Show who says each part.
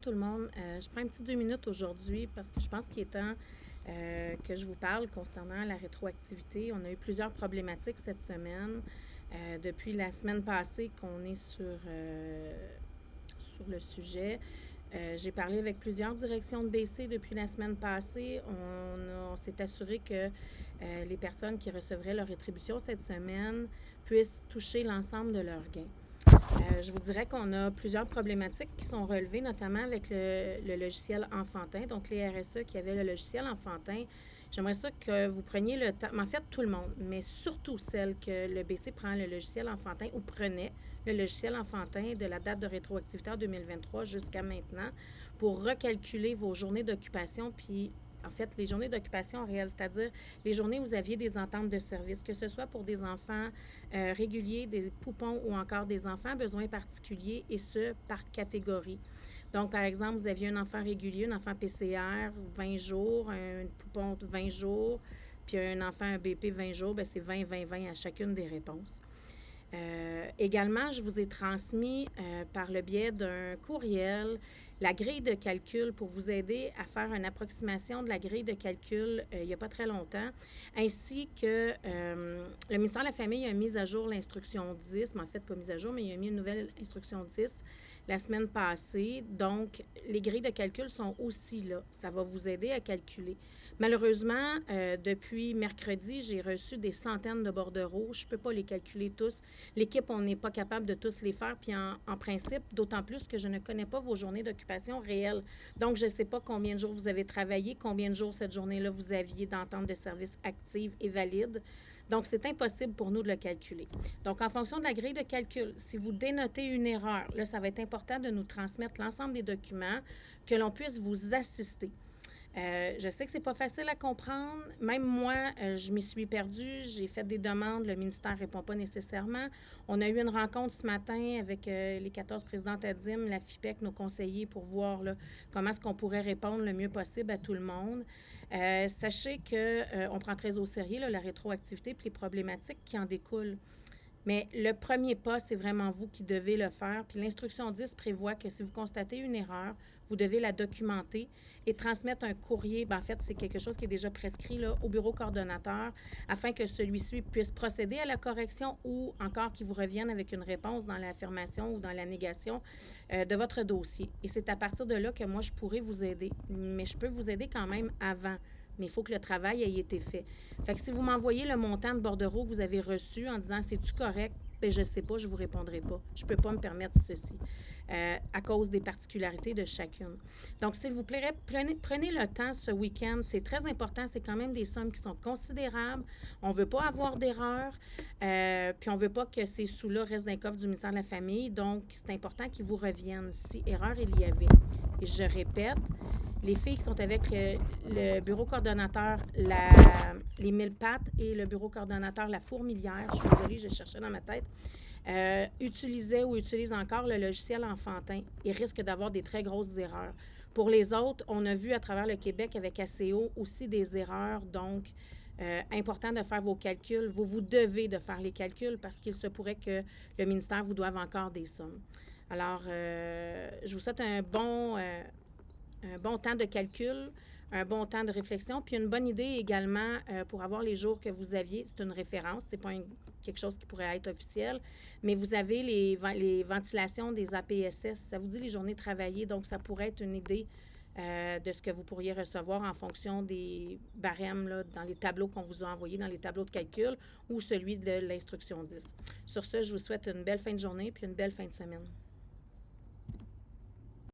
Speaker 1: Tout le monde. Je prends un petit 2 minutes aujourd'hui parce que je pense qu'il est temps que je vous parle concernant la rétroactivité. On a eu plusieurs problématiques cette semaine. Depuis la semaine passée qu'on est sur le sujet. J'ai parlé avec plusieurs directions de BC depuis la semaine passée. On s'est assuré que les personnes qui recevraient leur rétribution cette semaine puissent toucher l'ensemble de leurs gains. Je vous dirais qu'on a plusieurs problématiques qui sont relevées, notamment avec le logiciel enfantin, donc les RSE qui avaient le logiciel enfantin. J'aimerais ça que vous preniez le temps, en fait tout le monde, mais surtout celles que le BC prend le logiciel enfantin ou prenait le logiciel enfantin de la date de rétroactivité en 2023 jusqu'à maintenant pour recalculer vos journées d'occupation puis en fait, les journées d'occupation réelle, c'est-à-dire les journées où vous aviez des ententes de service, que ce soit pour des enfants réguliers, des poupons ou encore des enfants à besoins particuliers, et ce, par catégorie. Donc, par exemple, vous aviez un enfant régulier, un enfant PCR, 20 jours, un poupon 20 jours, puis un enfant un BP 20 jours, bien, c'est 20, 20, 20 à chacune des réponses. Également, je vous ai transmis par le biais d'un courriel la grille de calcul pour vous aider à faire une approximation de la grille de calcul il n'y a pas très longtemps, ainsi que le ministère de la Famille a mis à jour l'instruction 10, mais en fait pas mise à jour, mais il a mis une nouvelle instruction 10 la semaine passée. Donc, les grilles de calcul sont aussi là. Ça va vous aider à calculer. Malheureusement, depuis mercredi, j'ai reçu des centaines de bordereaux. Je ne peux pas les calculer tous. L'équipe, on n'est pas capable de tous les faire. Puis en principe, d'autant plus que je ne connais pas vos journées d'occupation réelles. Donc, je ne sais pas combien de jours vous avez travaillé, combien de jours cette journée-là vous aviez d'entente de service active et valide. Donc, c'est impossible pour nous de le calculer. Donc, en fonction de la grille de calcul, si vous dénotez une erreur, là, ça va être important de nous transmettre l'ensemble des documents, que l'on puisse vous assister. Je sais que c'est pas facile à comprendre. Même moi, je m'y suis perdue. J'ai fait des demandes. Le ministère ne répond pas nécessairement. On a eu une rencontre ce matin avec les 14 présidents ADIM, la FIPEC, nos conseillers, pour voir là, comment est-ce qu'on pourrait répondre le mieux possible à tout le monde. Sachez qu'on prend très au sérieux là, la rétroactivité et les problématiques qui en découlent. Mais le premier pas, c'est vraiment vous qui devez le faire. Puis l'instruction 10 prévoit que si vous constatez une erreur, vous devez la documenter et transmettre un courrier. En fait, c'est quelque chose qui est déjà prescrit là, au bureau coordonnateur afin que celui-ci puisse procéder à la correction ou encore qu'il vous revienne avec une réponse dans l'affirmation ou dans la négation de votre dossier. Et c'est à partir de là que moi, je pourrais vous aider. Mais je peux vous aider quand même avant. Mais il faut que le travail ait été fait. Fait que si vous m'envoyez le montant de bordereau que vous avez reçu en disant « c'est-tu correct? » Bien, je ne sais pas, je ne vous répondrai pas. Je ne peux pas me permettre ceci à cause des particularités de chacune. Donc, s'il vous plaît, prenez le temps ce week-end. C'est très important. C'est quand même des sommes qui sont considérables. On ne veut pas avoir d'erreur. Puis, on ne veut pas que ces sous-là restent dans le coffre du ministère de la Famille. Donc, c'est important qu'ils vous reviennent si erreur il y avait. Et je répète, les filles qui sont avec le bureau coordonnateur les mille pattes et le bureau coordonnateur la fourmilière, je suis désolée, je cherchais dans ma tête, utilisaient ou utilisent encore le logiciel enfantin et risquent d'avoir des très grosses erreurs. Pour les autres, on a vu à travers le Québec avec ACO aussi des erreurs, donc important de faire vos calculs. Vous devez de faire les calculs parce qu'il se pourrait que le ministère vous doive encore des sommes. Alors, je vous souhaite un bon temps de calcul, un bon temps de réflexion, puis une bonne idée également pour avoir les jours que vous aviez. C'est une référence, c'est pas quelque chose qui pourrait être officiel, mais vous avez les ventilations des APSS, ça vous dit les journées travaillées, donc ça pourrait être une idée de ce que vous pourriez recevoir en fonction des barèmes là, dans les tableaux qu'on vous a envoyés, dans les tableaux de calcul ou celui de l'instruction 10. Sur ce, je vous souhaite une belle fin de journée puis une belle fin de semaine.